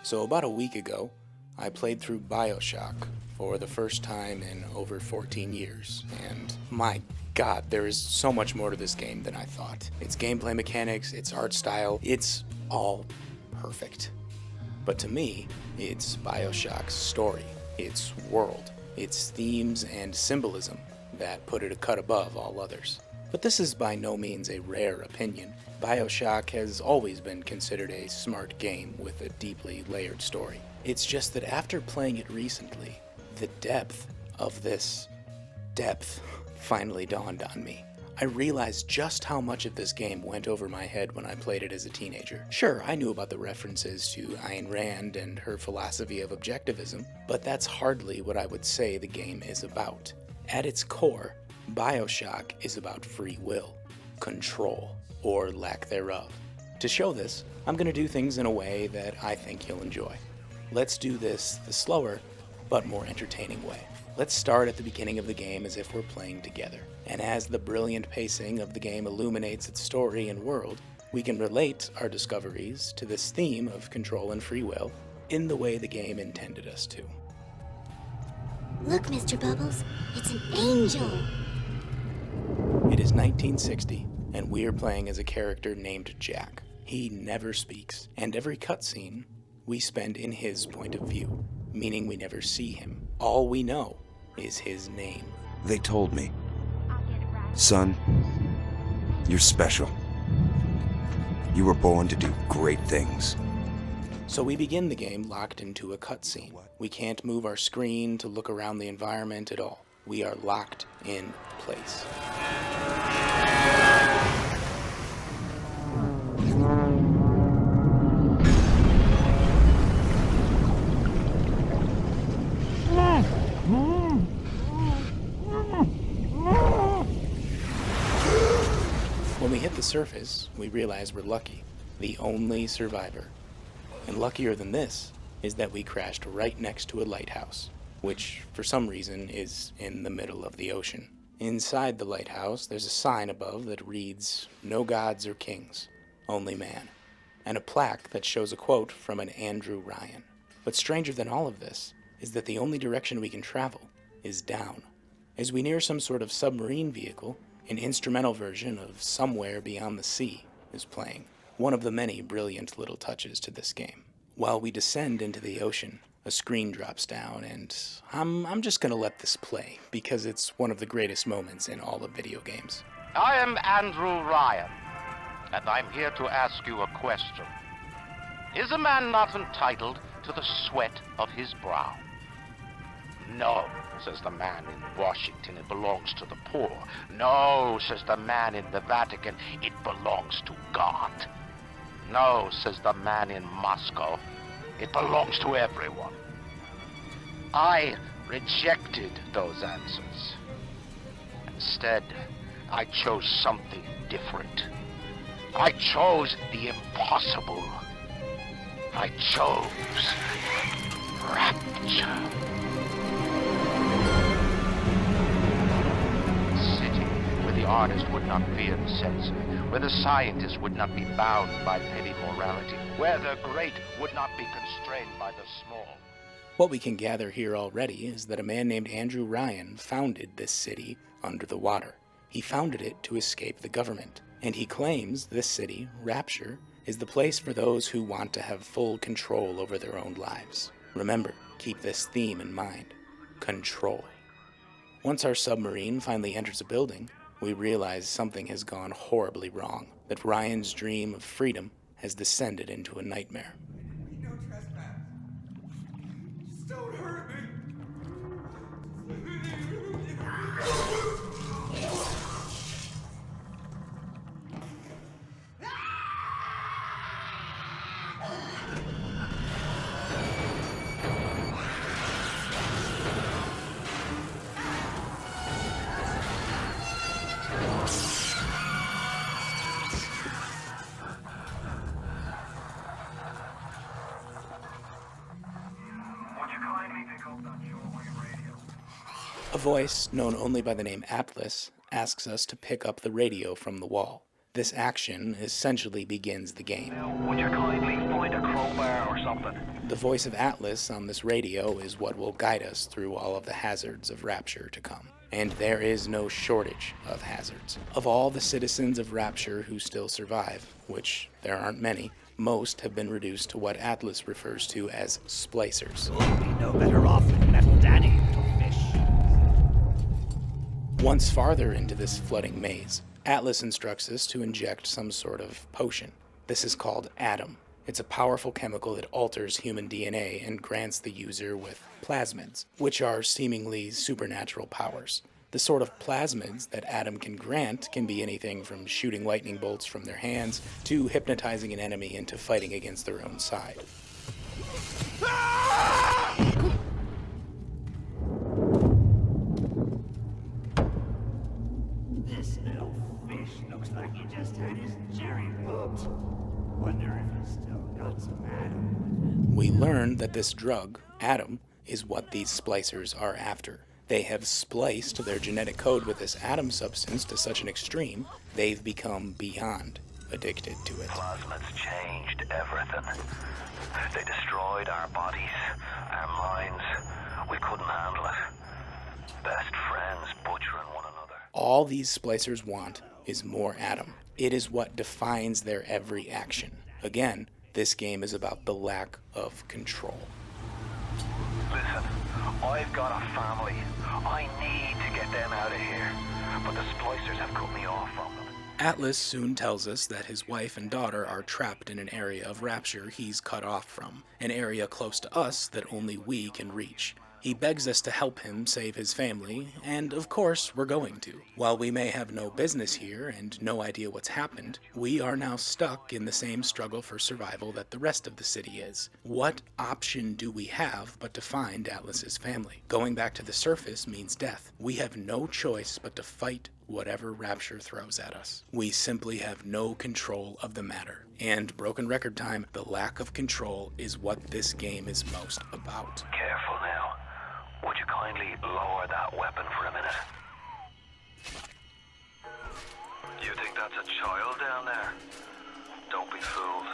So about a week ago, I played through Bioshock for the first time in over 14 years, and my god, there is so much more to this game than I thought. Its gameplay mechanics, its art style, it's all perfect. But to me, it's Bioshock's story, its world, its themes and symbolism that put it a cut above all others. But this is by no means a rare opinion. Bioshock has always been considered a smart game with a deeply layered story. It's just that after playing it recently, the depth of this depth finally dawned on me. I realized just how much of this game went over my head when I played it as a teenager. Sure, I knew about the references to Ayn Rand and her philosophy of objectivism, but that's hardly what I would say the game is about. At its core, Bioshock is about free will, control, or lack thereof. To show this, I'm going to do things in a way that I think you'll enjoy. Let's do this the slower, but more entertaining way. Let's start at the beginning of the game as if we're playing together. And as the brilliant pacing of the game illuminates its story and world, we can relate our discoveries to this theme of control and free will in the way the game intended us to. Look, Mr. Bubbles, it's an angel. It is 1960, and we are playing as a character named Jack. He never speaks, and every cutscene we spend in his point of view, meaning we never see him. All we know is his name. They told me, son, you're special. You were born to do great things. So we begin the game locked into a cutscene. We can't move our screen to look around the environment at all. We are locked in place. When we hit the surface, we realize we're lucky, the only survivor. And luckier than this is that we crashed right next to a lighthouse, which for some reason is in the middle of the ocean. Inside the lighthouse, there's a sign above that reads, "No gods or kings, only man," and a plaque that shows a quote from an Andrew Ryan. But stranger than all of this is that the only direction we can travel is down. As we near some sort of submarine vehicle, an instrumental version of Somewhere Beyond the Sea is playing, one of the many brilliant little touches to this game. While we descend into the ocean, a screen drops down, and I'm just gonna let this play, because it's one of the greatest moments in all of video games. I am Andrew Ryan, and I'm here to ask you a question. Is a man not entitled to the sweat of his brow? No, says the man in Washington, it belongs to the poor. No, says the man in the Vatican, it belongs to God. No, says the man in Moscow, it belongs to everyone. I rejected those answers. Instead, I chose something different. I chose the impossible. I chose rapture. The artist would not fear the censor, where the scientist would not be bound by petty morality, where the great would not be constrained by the small. What we can gather here already is that a man named Andrew Ryan founded this city under the water. He founded it to escape the government, and he claims this city, Rapture, is the place for those who want to have full control over their own lives. Remember, keep this theme in mind: control. Once our submarine finally enters a building, we realize something has gone horribly wrong, that Ryan's dream of freedom has descended into a nightmare. No trespass. Just don't hurt me. A voice, known only by the name Atlas, asks us to pick up the radio from the wall. This action essentially begins the game. Would you kindly find a crowbar or something? The voice of Atlas on this radio is what will guide us through all of the hazards of Rapture to come. And there is no shortage of hazards. Of all the citizens of Rapture who still survive, which there aren't many, most have been reduced to what Atlas refers to as splicers. You'll be no better off with Metal Daddy, little fish. Once farther into this flooding maze, Atlas instructs us to inject some sort of potion. This is called Atom. It's a powerful chemical that alters human DNA and grants the user with plasmids, which are seemingly supernatural powers. The sort of plasmids that Atom can grant can be anything from shooting lightning bolts from their hands to hypnotizing an enemy into fighting against their own side. This little fish looks like he just had his cherry popped. Wonder if he's still got some Atom. We learn that this drug, Atom, is what these splicers are after. They have spliced their genetic code with this Atom substance to such an extreme, they've become beyond addicted to it. Plasmids changed everything. They destroyed our bodies, our minds. We couldn't handle it. Best friends butchering one another. All these splicers want is more Atom. It is what defines their every action. Again, this game is about the lack of control. Listen, I've got a family. I need to get them out of here. But the splicers have cut me off from them. Atlas soon tells us that his wife and daughter are trapped in an area of Rapture he's cut off from, an area close to us that only we can reach. He begs us to help him save his family, and of course we're going to. While we may have no business here and no idea what's happened, we are now stuck in the same struggle for survival that the rest of the city is. What option do we have but to find Atlas's family? Going back to the surface means death. We have no choice but to fight whatever Rapture throws at us. We simply have no control of the matter. And broken record time, the lack of control is what this game is most about. Careful now. Would you kindly lower that weapon for a minute? You think that's a child down there? Don't be fooled.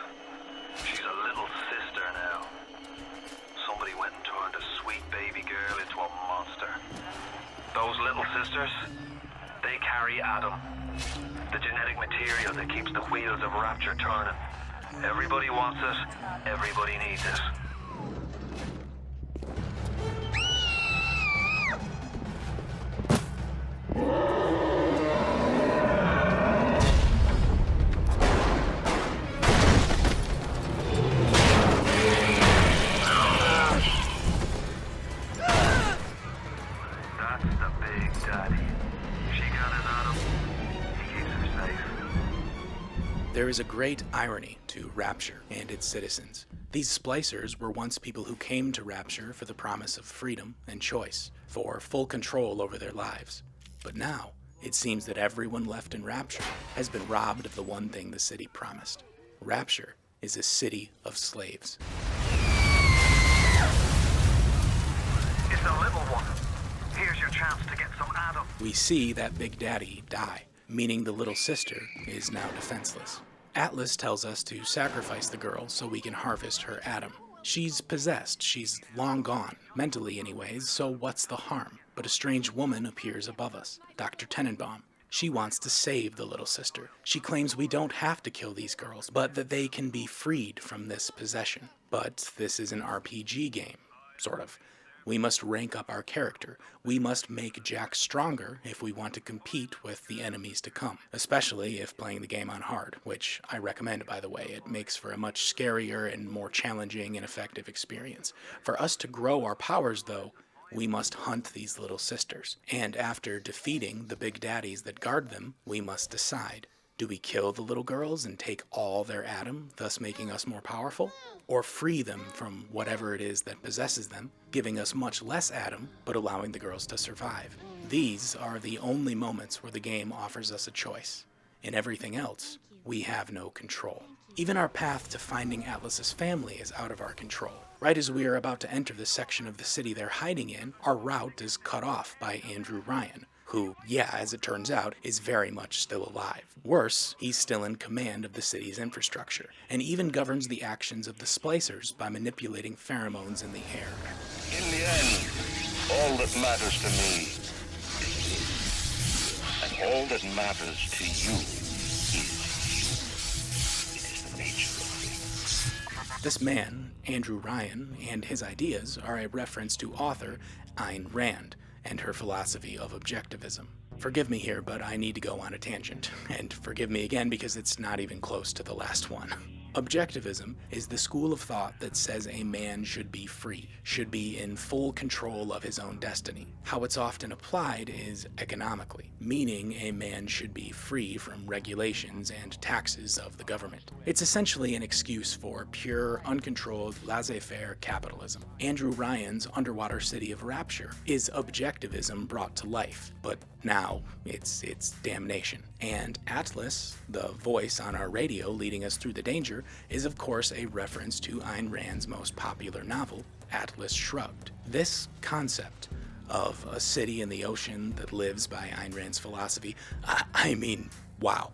She's a little sister now. Somebody went and turned a sweet baby girl into a monster. Those little sisters, they carry Atom, the genetic material that keeps the wheels of Rapture turning. Everybody wants it, everybody needs it. There is a great irony to Rapture and its citizens. These splicers were once people who came to Rapture for the promise of freedom and choice, for full control over their lives. But now, it seems that everyone left in Rapture has been robbed of the one thing the city promised. Rapture is a city of slaves. It's a little one. Here's your chance to get some Atom. We see that Big Daddy die, meaning the little sister is now defenseless. Atlas tells us to sacrifice the girl so we can harvest her Atom. She's possessed, she's long gone, mentally anyways, so what's the harm? But a strange woman appears above us, Dr. Tenenbaum. She wants to save the little sister. She claims we don't have to kill these girls, but that they can be freed from this possession. But this is an RPG game, sort of. We must rank up our character. We must make Jack stronger if we want to compete with the enemies to come, especially if playing the game on hard, which I recommend, by the way. It makes for a much scarier and more challenging and effective experience. For us to grow our powers, though, we must hunt these little sisters. And after defeating the big daddies that guard them, we must decide. Do we kill the little girls and take all their Atom, thus making us more powerful? Or free them from whatever it is that possesses them, giving us much less Atom, but allowing the girls to survive? These are the only moments where the game offers us a choice. In everything else, we have no control. Even our path to finding Atlas's family is out of our control. Right as we are about to enter the section of the city they're hiding in, our route is cut off by Andrew Ryan, who, yeah, as it turns out, is very much still alive. Worse, he's still in command of the city's infrastructure, and even governs the actions of the splicers by manipulating pheromones in the air. In the end, all that matters to me, and all that matters to you, is the nature of things. This man, Andrew Ryan, and his ideas are a reference to author Ayn Rand and her philosophy of objectivism. Forgive me here, but I need to go on a tangent, and forgive me again because it's not even close to the last one. Objectivism is the school of thought that says a man should be free, should be in full control of his own destiny. How it's often applied is economically, meaning a man should be free from regulations and taxes of the government. It's essentially an excuse for pure, uncontrolled, laissez-faire capitalism. Andrew Ryan's underwater city of Rapture is objectivism brought to life, but now it's damnation. And Atlas, the voice on our radio leading us through the danger, is of course a reference to Ayn Rand's most popular novel, Atlas Shrugged. This concept of a city in the ocean that lives by Ayn Rand's philosophy, I mean, wow.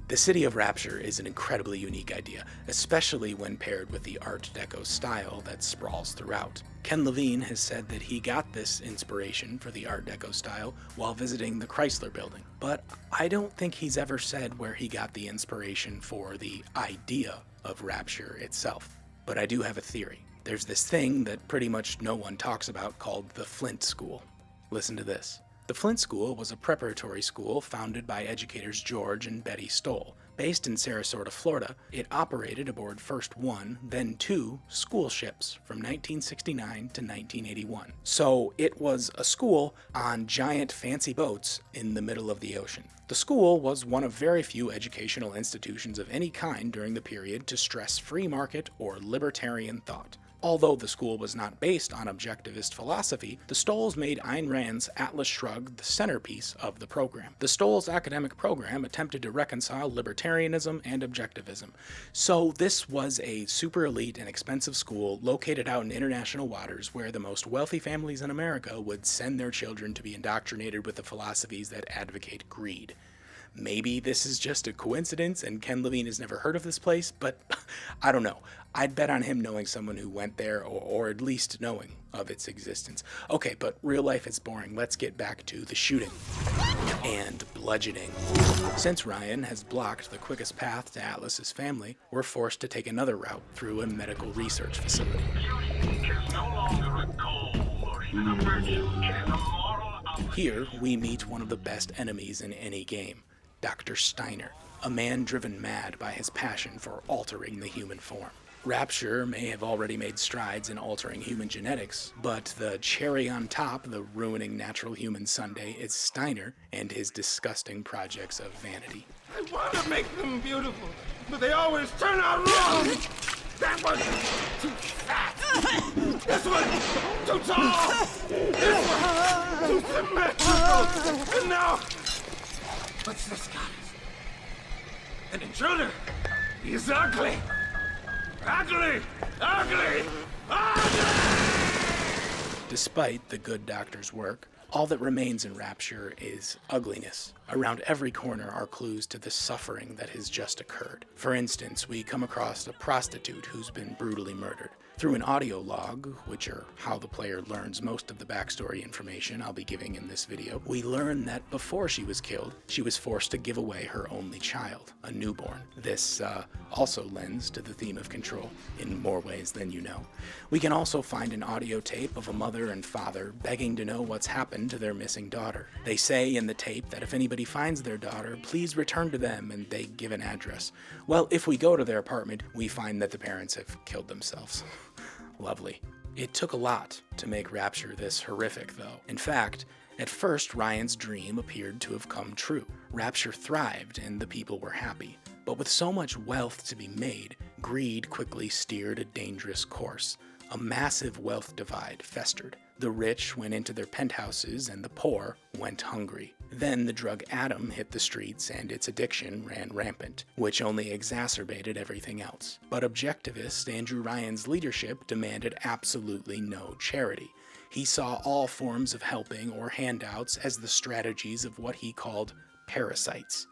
The City of Rapture is an incredibly unique idea, especially when paired with the Art Deco style that sprawls throughout. Ken Levine has said that he got this inspiration for the Art Deco style while visiting the Chrysler Building, but I don't think he's ever said where he got the inspiration for the idea of Rapture itself. But I do have a theory. There's this thing that pretty much no one talks about called the Flint School. Listen to this. The Flint School was a preparatory school founded by educators George and Betty Stoll. Based in Sarasota, Florida, it operated aboard first one, then two school ships from 1969 to 1981. So it was a school on giant fancy boats in the middle of the ocean. The school was one of very few educational institutions of any kind during the period to stress free market or libertarian thought. Although the school was not based on objectivist philosophy, the Stolls made Ayn Rand's Atlas Shrugged the centerpiece of the program. The Stolls' academic program attempted to reconcile libertarianism and objectivism. So this was a super elite and expensive school located out in international waters where the most wealthy families in America would send their children to be indoctrinated with the philosophies that advocate greed. Maybe this is just a coincidence and Ken Levine has never heard of this place, but I don't know. I'd bet on him knowing someone who went there or at least knowing of its existence. Okay, but real life is boring. Let's get back to the shooting and bludgeoning. Since Ryan has blocked the quickest path to Atlas's family, we're forced to take another route through a medical research facility. Here, we meet one of the best enemies in any game, Dr. Steiner, a man driven mad by his passion for altering the human form. Rapture may have already made strides in altering human genetics, but the cherry on top of the ruining natural human sundae is Steiner and his disgusting projects of vanity. I want to make them beautiful, but they always turn out wrong. That one too fat. This one too tall. This one too symmetrical. And now, what's this, guys? An intruder. He's ugly. Ugly! Ugly! Ugly! Despite the good doctor's work, all that remains in Rapture is ugliness. Around every corner are clues to the suffering that has just occurred. For instance, we come across a prostitute who's been brutally murdered. Through an audio log, which are how the player learns most of the backstory information I'll be giving in this video, we learn that before she was killed, she was forced to give away her only child, a newborn. This also lends to the theme of control in more ways than you know. We can also find an audio tape of a mother and father begging to know what's happened to their missing daughter. They say in the tape that if anybody finds their daughter, please return to them, and they give an address. Well, if we go to their apartment, we find that the parents have killed themselves. Lovely. It took a lot to make Rapture this horrific, though. In fact, at first, Ryan's dream appeared to have come true. Rapture thrived and the people were happy. But with so much wealth to be made, greed quickly steered a dangerous course. A massive wealth divide festered. The rich went into their penthouses and the poor went hungry. Then the drug Adam hit the streets and its addiction ran rampant, which only exacerbated everything else. But objectivist Andrew Ryan's leadership demanded absolutely no charity. He saw all forms of helping or handouts as the strategies of what he called parasites.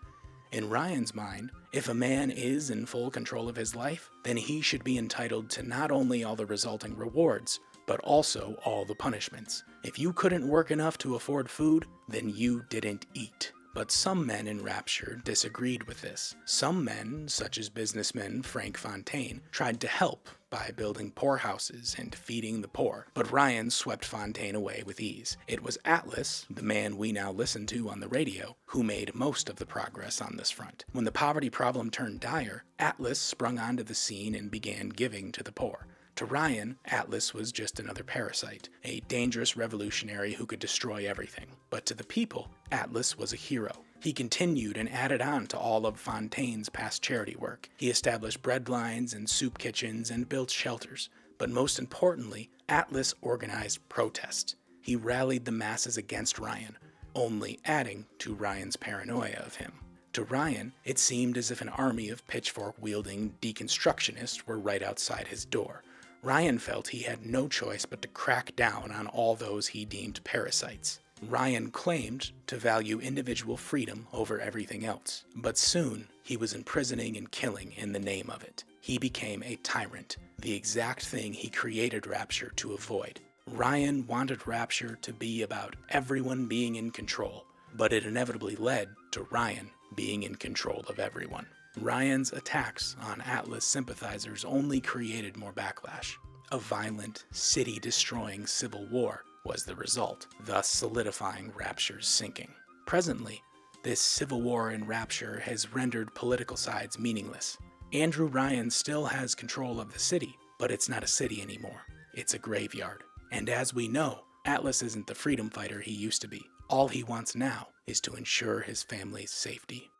In Ryan's mind, if a man is in full control of his life, then he should be entitled to not only all the resulting rewards, but also all the punishments. If you couldn't work enough to afford food, then you didn't eat. But some men in Rapture disagreed with this. Some men, such as businessman Frank Fontaine, tried to help by building poorhouses and feeding the poor, but Ryan swept Fontaine away with ease. It was Atlas, the man we now listen to on the radio, who made most of the progress on this front. When the poverty problem turned dire, Atlas sprung onto the scene and began giving to the poor. To Ryan, Atlas was just another parasite, a dangerous revolutionary who could destroy everything. But to the people, Atlas was a hero. He continued and added on to all of Fontaine's past charity work. He established bread lines and soup kitchens and built shelters. But most importantly, Atlas organized protest. He rallied the masses against Ryan, only adding to Ryan's paranoia of him. To Ryan, it seemed as if an army of pitchfork-wielding deconstructionists were right outside his door. Ryan felt he had no choice but to crack down on all those he deemed parasites. Ryan claimed to value individual freedom over everything else, but soon he was imprisoning and killing in the name of it. He became a tyrant, the exact thing he created Rapture to avoid. Ryan wanted Rapture to be about everyone being in control, but it inevitably led to Ryan being in control of everyone. Ryan's attacks on Atlas sympathizers only created more backlash. A violent, city-destroying civil war was the result, thus solidifying Rapture's sinking. Presently, this civil war in Rapture has rendered political sides meaningless. Andrew Ryan still has control of the city, but it's not a city anymore. It's a graveyard. And as we know, Atlas isn't the freedom fighter he used to be. All he wants now is to ensure his family's safety.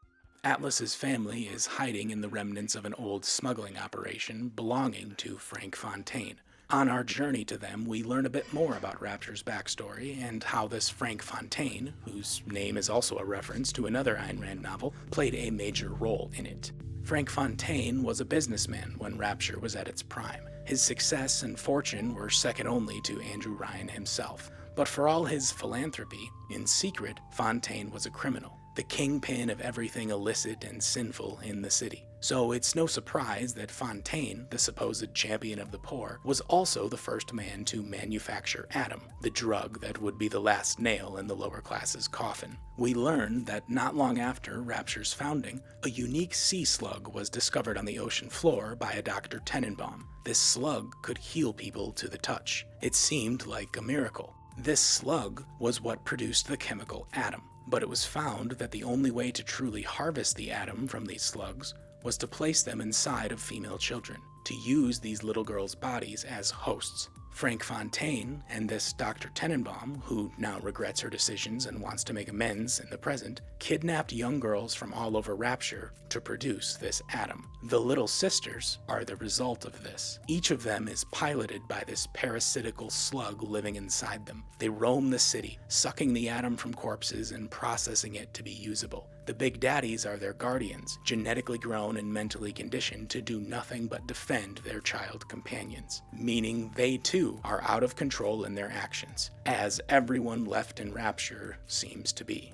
Atlas's family is hiding in the remnants of an old smuggling operation belonging to Frank Fontaine. On our journey to them, we learn a bit more about Rapture's backstory and how this Frank Fontaine, whose name is also a reference to another Ayn Rand novel, played a major role in it. Frank Fontaine was a businessman when Rapture was at its prime. His success and fortune were second only to Andrew Ryan himself. But for all his philanthropy, in secret, Fontaine was a criminal, the kingpin of everything illicit and sinful in the city. So it's no surprise that Fontaine, the supposed champion of the poor, was also the first man to manufacture Adam, the drug that would be the last nail in the lower class's coffin. We learn that not long after Rapture's founding, a unique sea slug was discovered on the ocean floor by a Dr. Tenenbaum. This slug could heal people to the touch. It seemed like a miracle. This slug was what produced the chemical Adam. But it was found that the only way to truly harvest the Adam from these slugs was to place them inside of female children, to use these little girls' bodies as hosts. Frank Fontaine and this Dr. Tenenbaum, who now regrets her decisions and wants to make amends in the present, kidnapped young girls from all over Rapture to produce this Adam. The Little Sisters are the result of this. Each of them is piloted by this parasitical slug living inside them. They roam the city, sucking the Adam from corpses and processing it to be usable. The Big Daddies are their guardians, genetically grown and mentally conditioned to do nothing but defend their child companions, meaning they too are out of control in their actions, as everyone left in Rapture seems to be.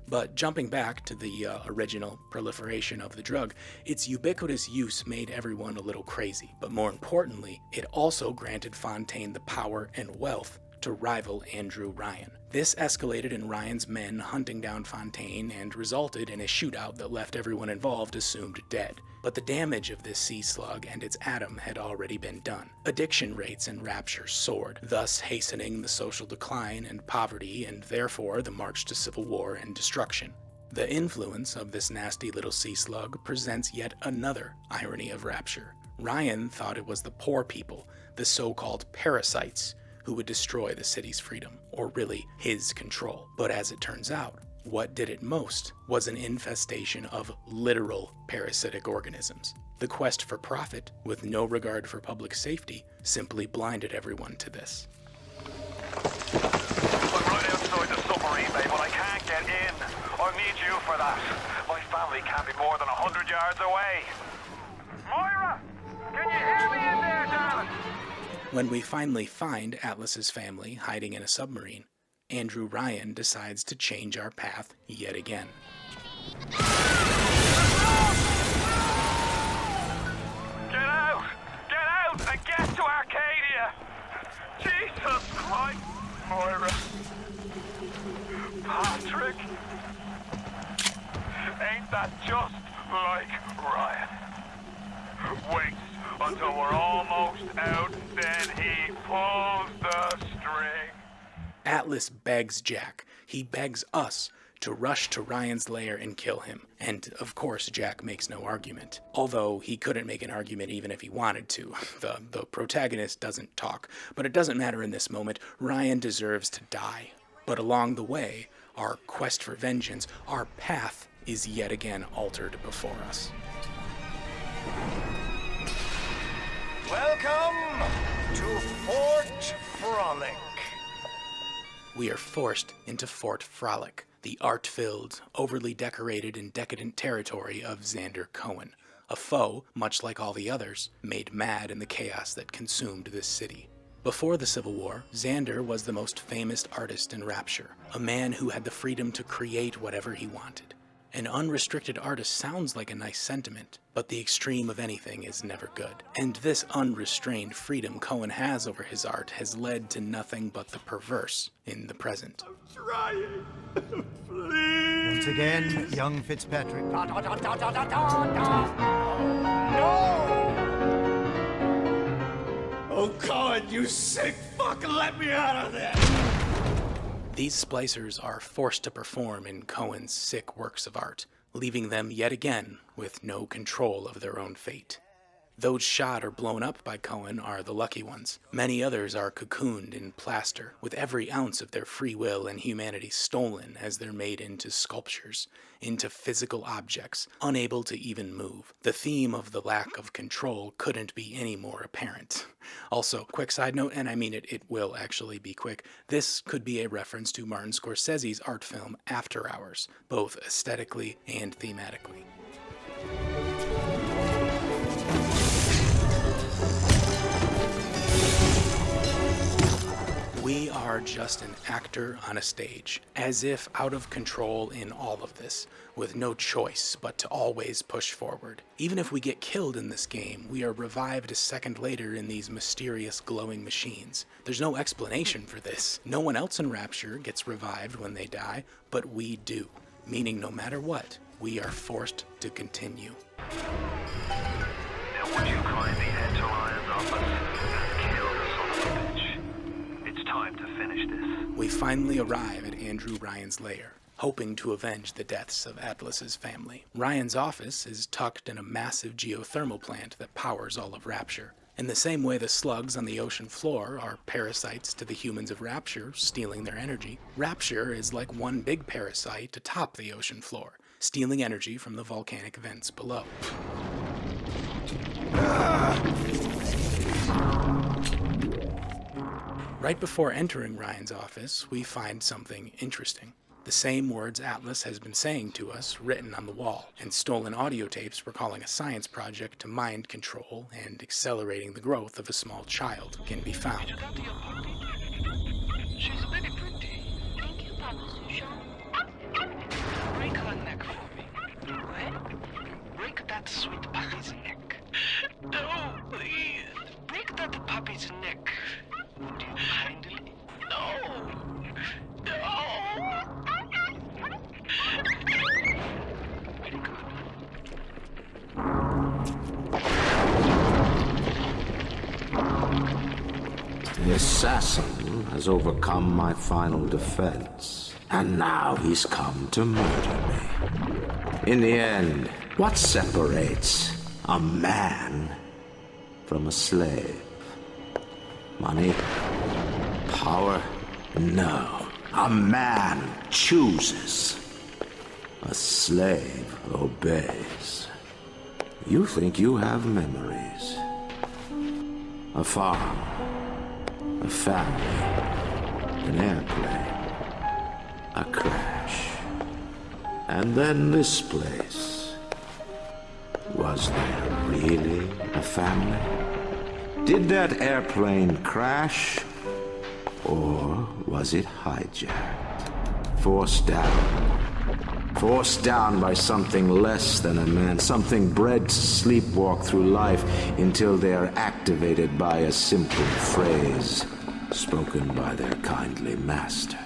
But jumping back to the original proliferation of the drug, its ubiquitous use made everyone a little crazy. But more importantly, it also granted Fontaine the power and wealth to rival Andrew Ryan. This escalated in Ryan's men hunting down Fontaine and resulted in a shootout that left everyone involved assumed dead. But the damage of this sea slug and its Adam had already been done. Addiction rates in Rapture soared, thus hastening the social decline and poverty and therefore the march to civil war and destruction. The influence of this nasty little sea slug presents yet another irony of Rapture. Ryan thought it was the poor people, the so-called parasites, who would destroy the city's freedom, or really his control. But as it turns out, what did it most was an infestation of literal parasitic organisms. The quest for profit, with no regard for public safety, simply blinded everyone to this. I'm right outside the submarine bay, but I can't get in. I need you for that. My family can't be more than 100 yards away. Moira! Can you hear me in there, darling? When we finally find Atlas's family hiding in a submarine, Andrew Ryan decides to change our path yet again. Get out! Get out and get to Arcadia! Jesus Christ! Moira. Patrick. Ain't that just like Ryan? Waits until we're almost out, then he pulls the string. Atlas begs Jack. He begs us to rush to Ryan's lair and kill him. And, of course, Jack makes no argument. Although he couldn't make an argument even if he wanted to. The protagonist doesn't talk. But it doesn't matter in this moment. Ryan deserves to die. But along the way, our quest for vengeance, our path is yet again altered before us. Welcome to Fort Frolic. We are forced into Fort Frolic, the art-filled, overly decorated and decadent territory of Xander Cohen, a foe, much like all the others, made mad in the chaos that consumed this city. Before the Civil War, Xander was the most famous artist in Rapture, a man who had the freedom to create whatever he wanted. An unrestricted artist sounds like a nice sentiment, but the extreme of anything is never good. And this unrestrained freedom Cohen has over his art has led to nothing but the perverse in the present. I'm trying. Please. Once again, young Fitzpatrick. Oh, God, you sick fuck, let me out of there! These splicers are forced to perform in Cohen's sick works of art, leaving them yet again with no control of their own fate. Those shot or blown up by Cohen are the lucky ones. Many others are cocooned in plaster, with every ounce of their free will and humanity stolen as they're made into sculptures, into physical objects, unable to even move. The theme of the lack of control couldn't be any more apparent. Also, quick side note, and I mean it will actually be quick, this could be a reference to Martin Scorsese's art film After Hours, both aesthetically and thematically. We are just an actor on a stage, as if out of control in all of this, with no choice but to always push forward. Even if we get killed in this game, we are revived a second later in these mysterious glowing machines. There's no explanation for this. No one else in Rapture gets revived when they die, but we do, meaning no matter what, we are forced to continue. Now would you kindly head to Ryan's office and kill the son of a bitch? It's time to finish this. We finally arrive at Andrew Ryan's lair, hoping to avenge the deaths of Atlas's family. Ryan's office is tucked in a massive geothermal plant that powers all of Rapture. In the same way the slugs on the ocean floor are parasites to the humans of Rapture, stealing their energy, Rapture is like one big parasite atop the ocean floor, stealing energy from the volcanic vents below. Right before entering Ryan's office, we find something interesting. The same words Atlas has been saying to us written on the wall, and stolen audio tapes recalling a science project to mind control and accelerating the growth of a small child can be found. She's very pretty. Thank you, Papa Sushan. Break her neck for me. What? Break that sweet puppy's neck. No, please. Break that puppy's neck. Would you kindly? No. No. Very good. The assassin has overcome my final defense, and now he's come to murder me. In the end, what separates a man from a slave? Money? Power? No. A man chooses. A slave obeys. You think you have memories. A farm. A family. An airplane. A crash. And then this place. Was there really a family? Did that airplane crash? Or was it hijacked? Forced down. Forced down by something less than a man, something bred to sleepwalk through life until they are activated by a simple phrase spoken by their kindly master.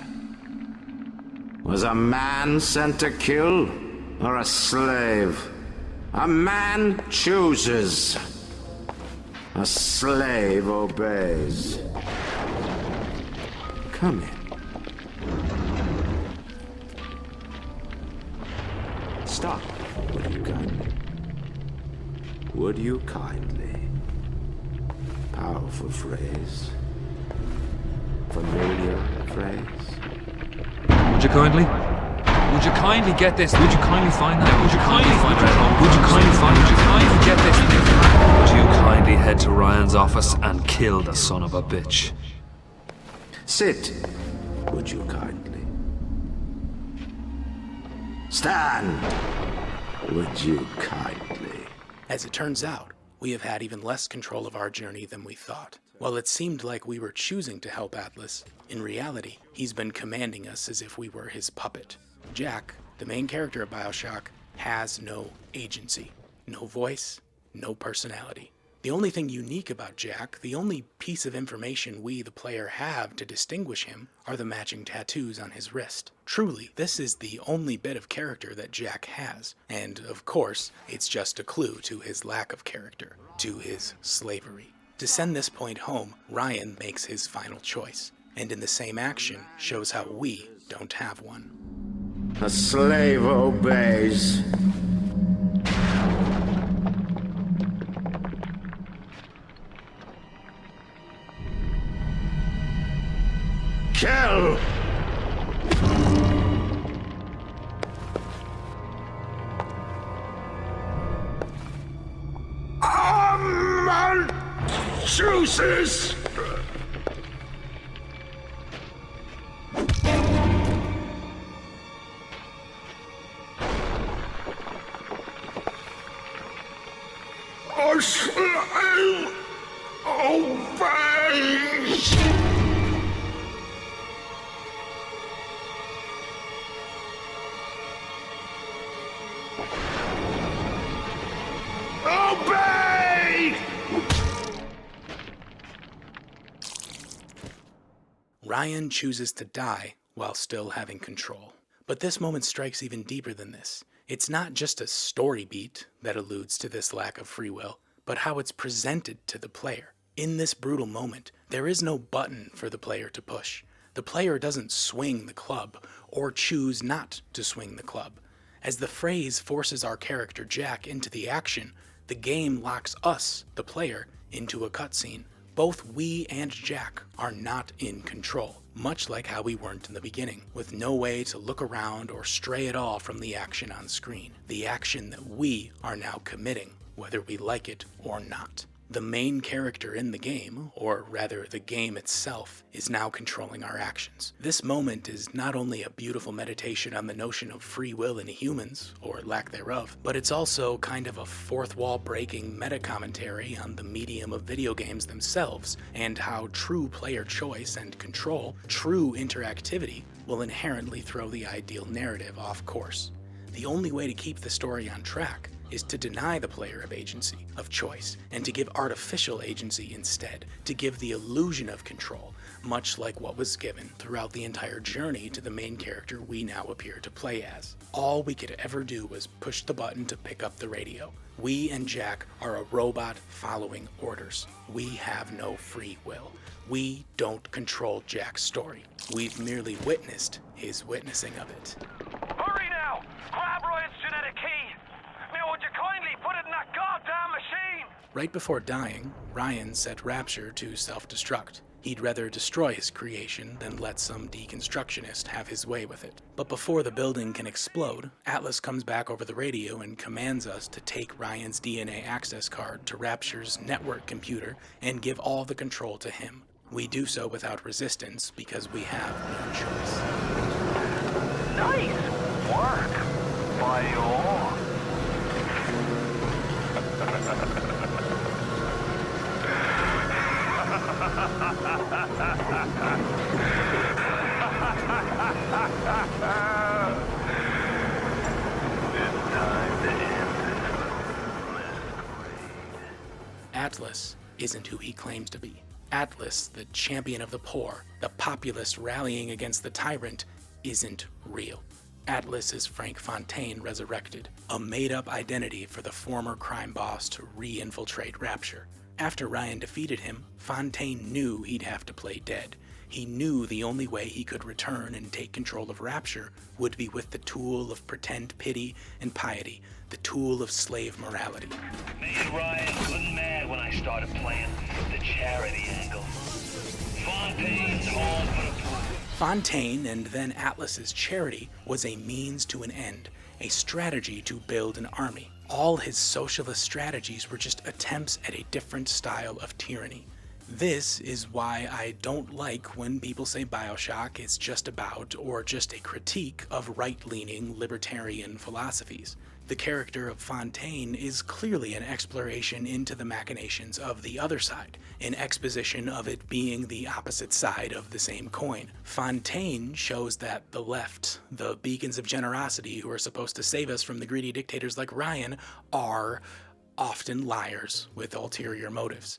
Was a man sent to kill, or a slave? A man chooses. A slave obeys. Come in. Stop, would you kindly? Would you kindly? Powerful phrase. Familiar phrase. Would you kindly? Would you kindly get this? Would you kindly find that? Would you kindly find it at home? Would you kindly find it? Would you kindly get this thing? Would you kindly head to Ryan's office and kill the son of a bitch? Sit, would you kindly? Stand, would you kindly? As it turns out, we have had even less control of our journey than we thought. While it seemed like we were choosing to help Atlas, in reality, he's been commanding us as if we were his puppet. Jack, the main character of Bioshock, has no agency, no voice, no personality. The only thing unique about Jack, the only piece of information we, the player, have to distinguish him, are the matching tattoos on his wrist. Truly, this is the only bit of character that Jack has, and of course, it's just a clue to his lack of character, to his slavery. To send this point home, Ryan makes his final choice, and in the same action, shows how we don't have one. A slave obeys. Kill! Man chooses! A slave obeys! Obey! Ryan chooses to die while still having control. But this moment strikes even deeper than this. It's not just a story beat that alludes to this lack of free will, but how it's presented to the player. In this brutal moment, there is no button for the player to push. The player doesn't swing the club, or choose not to swing the club. As the phrase forces our character Jack into the action, the game locks us, the player, into a cutscene. Both we and Jack are not in control, much like how we weren't in the beginning, with no way to look around or stray at all from the action on screen, the action that we are now committing, whether we like it or not. The main character in the game, or rather the game itself, is now controlling our actions. This moment is not only a beautiful meditation on the notion of free will in humans, or lack thereof, but it's also kind of a fourth wall breaking meta-commentary on the medium of video games themselves, and how true player choice and control, true interactivity, will inherently throw the ideal narrative off course. The only way to keep the story on track is to deny the player of agency, of choice, and to give artificial agency instead, to give the illusion of control, much like what was given throughout the entire journey to the main character we now appear to play as. All we could ever do was push the button to pick up the radio. We and Jack are a robot following orders. We have no free will. We don't control Jack's story. We've merely witnessed his witnessing of it. Hurry now! Grab Ryan's genetic key! Now would you kindly put it in that goddamn machine? Right before dying, Ryan set Rapture to self-destruct. He'd rather destroy his creation than let some deconstructionist have his way with it. But before the building can explode, Atlas comes back over the radio and commands us to take Ryan's DNA access card to Rapture's network computer and give all the control to him. We do so without resistance because we have no choice. Nice work by you all. Atlas isn't who he claims to be. Atlas, the champion of the poor, the populace rallying against the tyrant, isn't real. Atlas is Frank Fontaine resurrected, a made-up identity for the former crime boss to re-infiltrate Rapture. After Ryan defeated him, Fontaine knew he'd have to play dead. He knew the only way he could return and take control of Rapture would be with the tool of pretend pity and piety, the tool of slave morality. Me and Ryan couldn't mad when I started playing the charity angle. Fontaine's home for the poor. Fontaine, and then Atlas's charity, was a means to an end, a strategy to build an army. All his socialist strategies were just attempts at a different style of tyranny. This is why I don't like when people say Bioshock is just about, or just a critique of right-leaning libertarian philosophies. The character of Fontaine is clearly an exploration into the machinations of the other side, an exposition of it being the opposite side of the same coin. Fontaine shows that the left, the beacons of generosity who are supposed to save us from the greedy dictators like Ryan, are often liars with ulterior motives.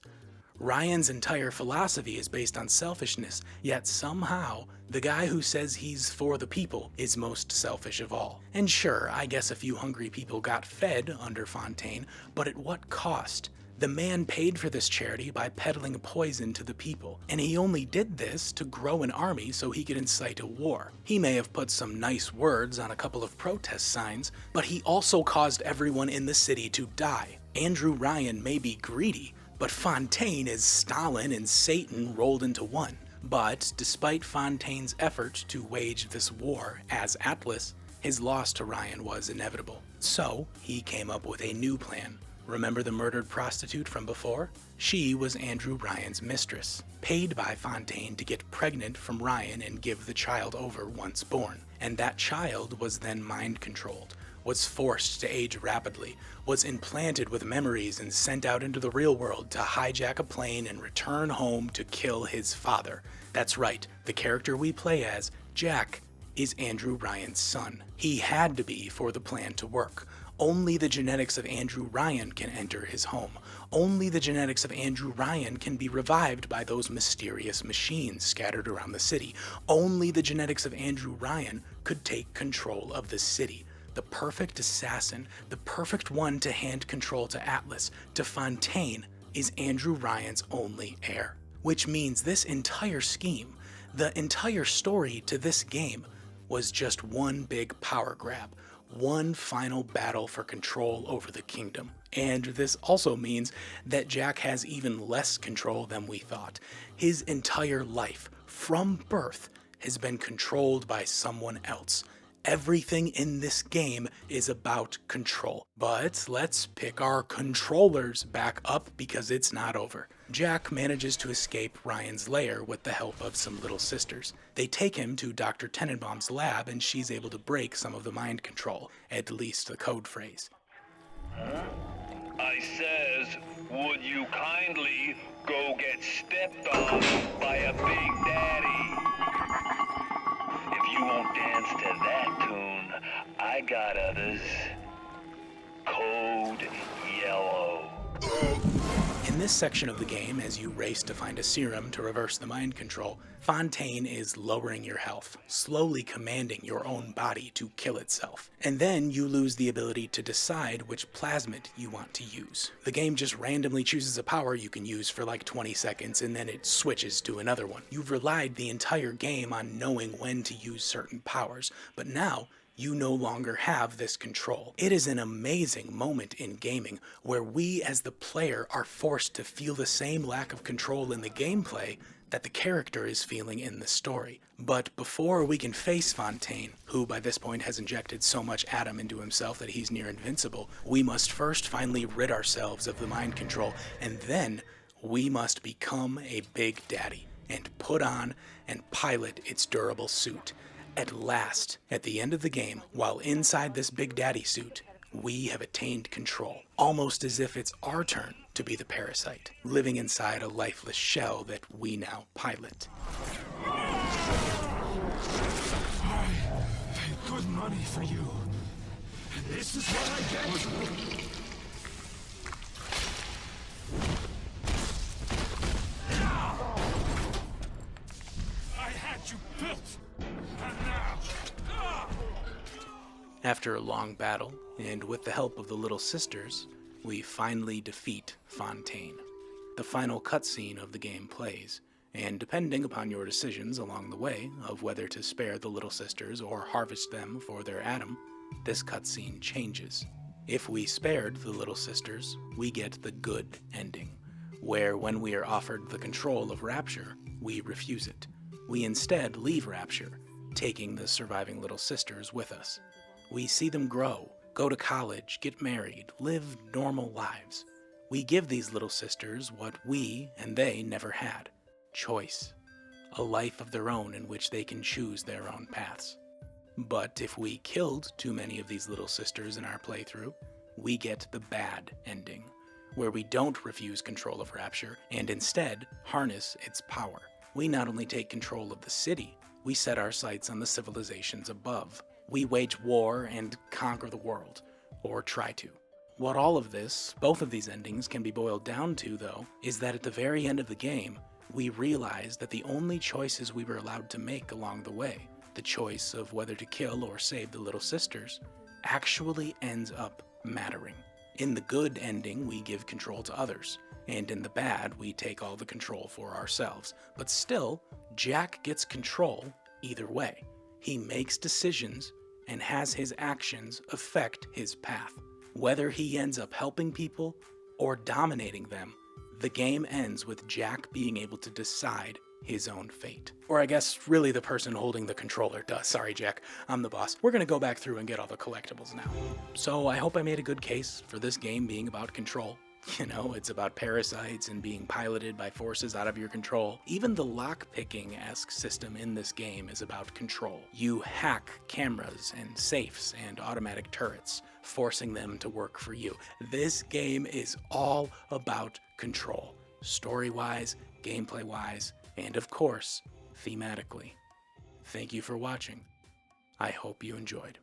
Ryan's entire philosophy is based on selfishness, yet somehow, the guy who says he's for the people is most selfish of all. And sure, I guess a few hungry people got fed under Fontaine, but at what cost? The man paid for this charity by peddling poison to the people, and he only did this to grow an army so he could incite a war. He may have put some nice words on a couple of protest signs, but he also caused everyone in the city to die. Andrew Ryan may be greedy, but Fontaine is Stalin and Satan rolled into one. But despite Fontaine's effort to wage this war as Atlas, his loss to Ryan was inevitable. So he came up with a new plan. Remember the murdered prostitute from before? She was Andrew Ryan's mistress, paid by Fontaine to get pregnant from Ryan and give the child over once born. And that child was then mind-controlled, was forced to age rapidly, was implanted with memories and sent out into the real world to hijack a plane and return home to kill his father. That's right, the character we play as, Jack, is Andrew Ryan's son. He had to be for the plan to work. Only the genetics of Andrew Ryan can enter his home. Only the genetics of Andrew Ryan can be revived by those mysterious machines scattered around the city. Only the genetics of Andrew Ryan could take control of the city. The perfect assassin, the perfect one to hand control to Atlas, to Fontaine, is Andrew Ryan's only heir. Which means this entire scheme, the entire story to this game, was just one big power grab, one final battle for control over the kingdom. And this also means that Jack has even less control than we thought. His entire life, from birth, has been controlled by someone else. Everything in this game is about control. But let's pick our controllers back up because it's not over. Jack manages to escape Ryan's lair with the help of some little sisters. They take him to Dr. Tenenbaum's lab and she's able to break some of the mind control, at least the code phrase. I says, would you kindly go get stepped on by a big daddy? If you won't dance to that tune, I got others. Code Yellow. In this section of the game, as you race to find a serum to reverse the mind control, Fontaine is lowering your health, slowly commanding your own body to kill itself. And then you lose the ability to decide which plasmid you want to use. The game just randomly chooses a power you can use for like 20 seconds and then it switches to another one. You've relied the entire game on knowing when to use certain powers, but now you no longer have this control. It is an amazing moment in gaming where we as the player are forced to feel the same lack of control in the gameplay that the character is feeling in the story. But before we can face Fontaine, who by this point has injected so much Adam into himself that he's near invincible, we must first finally rid ourselves of the mind control, and then we must become a big daddy and put on and pilot its durable suit. At last, at the end of the game, while inside this Big Daddy suit, We have attained control, almost as if it's our turn to be the parasite, living inside a lifeless shell that we now pilot. I paid good money for you. And this is what I get. I had you built, and now... After a long battle, and with the help of the Little Sisters, we finally defeat Fontaine. The final cutscene of the game plays, and depending upon your decisions along the way of whether to spare the Little Sisters or harvest them for their atom, this cutscene changes. If we spared the Little Sisters, we get the good ending, where when we are offered the control of Rapture, we refuse it. We instead leave Rapture, taking the surviving Little Sisters with us. We see them grow, go to college, get married, live normal lives. We give these Little Sisters what we and they never had: choice. A life of their own in which they can choose their own paths. But if we killed too many of these Little Sisters in our playthrough, we get the bad ending, where we don't refuse control of Rapture and instead harness its power. We not only take control of the city, we set our sights on the civilizations above. We wage war and conquer the world, or try to. What all of this, both of these endings, can be boiled down to, though, is that at the very end of the game, we realize that the only choices we were allowed to make along the way, the choice of whether to kill or save the Little Sisters, actually ends up mattering. In the good ending, we give control to others, and in the bad, we take all the control for ourselves. But still, Jack gets control either way. He makes decisions and has his actions affect his path. Whether he ends up helping people or dominating them, the game ends with Jack being able to decide his own fate. Or I guess really the person holding the controller does. Sorry, Jack, I'm the boss. We're gonna go back through and get all the collectibles now. So I hope I made a good case for this game being about control. You know, it's about parasites and being piloted by forces out of your control. Even the lock-picking-esque system in this game is about control. You hack cameras and safes and automatic turrets, forcing them to work for you. This game is all about control, story-wise, gameplay-wise, and of course, thematically. Thank you for watching. I hope you enjoyed.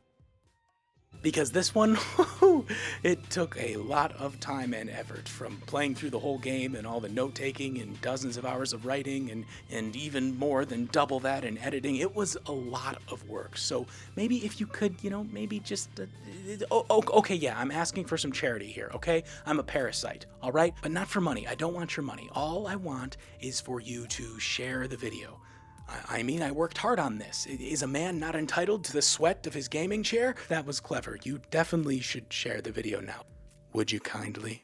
Because this one, it took a lot of time and effort, from playing through the whole game and all the note-taking and dozens of hours of writing and even more than double that in editing. It was a lot of work. So maybe if you could, maybe just... okay, yeah, I'm asking for some charity here, okay? I'm a parasite, all right? But not for money. I don't want your money. All I want is for you to share the video. I mean, I worked hard on this. Is a man not entitled to the sweat of his gaming chair? That was clever. You definitely should share the video now. Would you kindly?